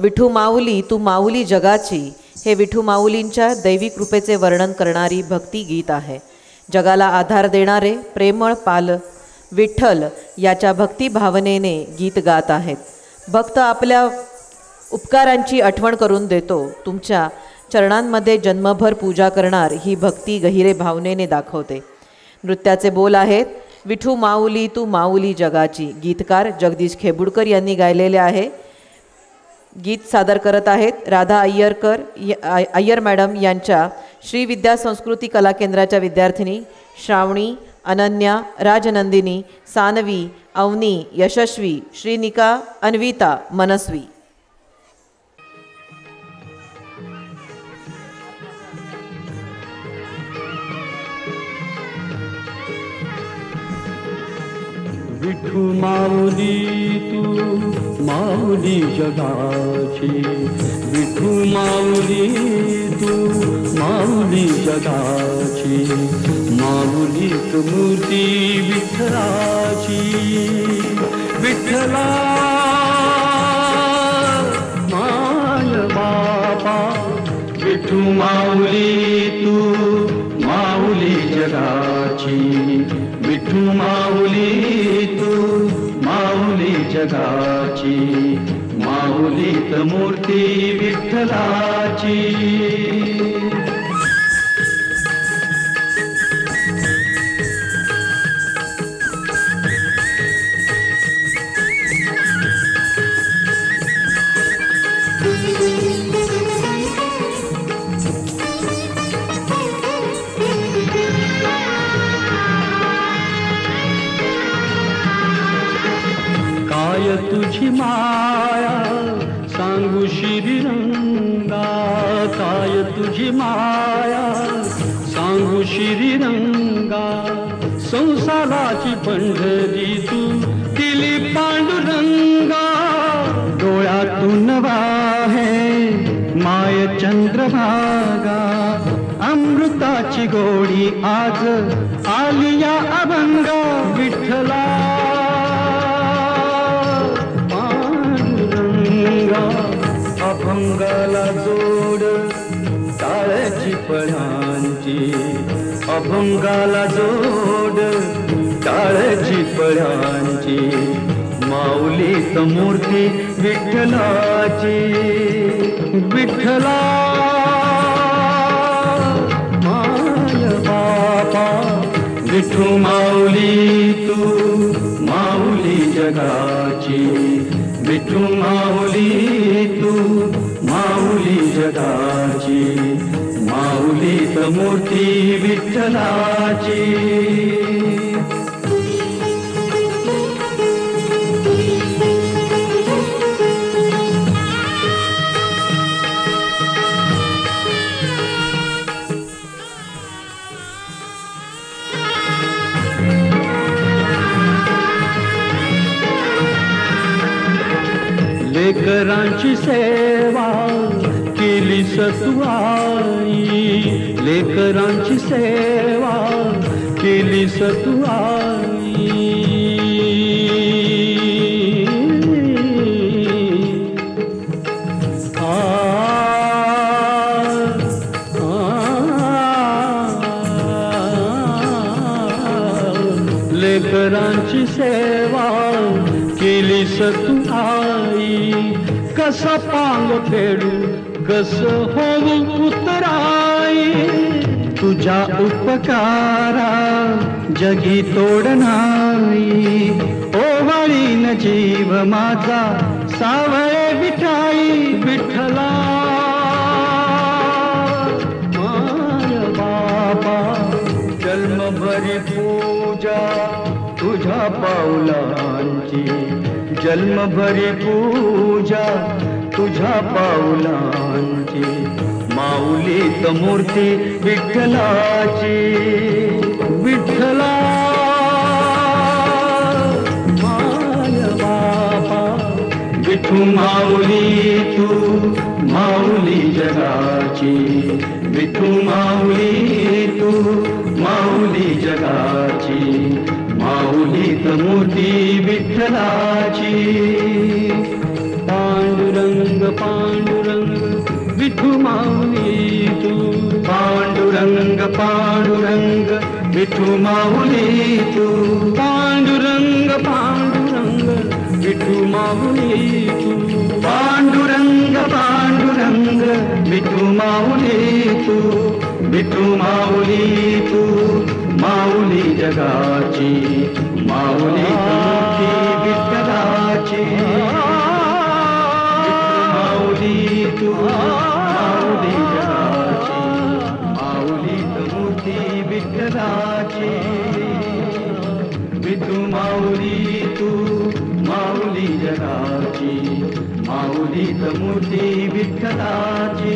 विठू माऊली तू माऊली जगाची हे विठू माऊलींच्या दैवी कृपेचे वर्णन करणारी भक्ती गीत आहे. जगाला आधार देणारे प्रेमळ पाल विठ्ठल याच्या भक्ती भावनेने गीत गात आहेत. भक्त आपल्या उपकारांची आठवण करून देतो. तुमच्या चरणांमध्ये जन्मभर पूजा करणार ही भक्ती गहिरे भावनेने दाखवते. नृत्याचे बोल आहेत विठू माऊली तू माऊली जगाची. गीतकार जगदीश खेबुडकर यांनी गायलेले आहे. गीत सादर करत आहेत राधा अय्यर मॅडम यांच्या श्री विद्या संस्कृती कला केंद्राच्या विद्यार्थिनी श्रावणी, अनन्या, राजनंदिनी, सानवी, अवनी, यशस्वी, श्रीनिका, अन्विता, मनस्वी. विठू माऊली तू माऊली जगाची. विठू माऊली तू माऊली जगाची. माऊलीत मूर्ती विठ्ठलाची. विठ्ठला माय बापा. विठू माऊली तू माऊली जगाची. विठू माऊली तू माऊली जगाची. माऊलीत मूर्ती विठ्ठलाची. काय तुझी माया सांगू श्रीरंगा. काय तुझी माया सांगू श्रीरंगा. संसाराची पंढरी तू दिली पांडुरंगा. डोळ्यातून वाहे माय चंद्रभागा. अमृताची गोडी आज आली या अभंगा. विठ्ठला अभंगाला जोड टाळ्याची पळ्यांची. अभंगाला जोड टाळ्याची पळ्यांची. माऊलीत मूर्ती विठ्ठलाची. विठ्ठला माय बापा. विठू माऊली तू माऊली जगाची. विठू माऊली तू माऊली जगाची. माऊलीत मूर्ती विठ्ठलाची. लेकरांची सेवा केली सतुआई. लेकरांची सेवा केली सतुआई. लेकरांची सेवा केली सतुआई. कसा पांग फेडू कस होऊ उतराई. तुझ्या उपकारा जगी तोड नाही. ओवाळीन जीव माझा सावळे विठाई. विठ्ठला माय बापा. जन्मभरी पूजा तुझ्या पाऊलांची. जन्मभरी पूजा तुझ्या पाऊलांची. माऊलीत मूर्ती विठ्ठलाची. विठ्ठला माय बापा. विठू माऊली तू माऊली जगाची. विठू माऊली तू माऊली जगाची. माऊलीत मूर्ती विठ्ठलाची. पांडुरंग पांडुरंग विठू माऊली तू पांडुरंग पांडुरंग विठू माऊली तू पांडुरंग पांडुरंग विठू माऊली तू विठू माऊली तू माऊली जगाची माऊली तुमची विठ्ठलाची माऊली तू माऊली जगाची माऊली तुमची विठ्ठलाची विठू माऊली तू माऊली जगाची माऊली तुमची विठ्ठलाची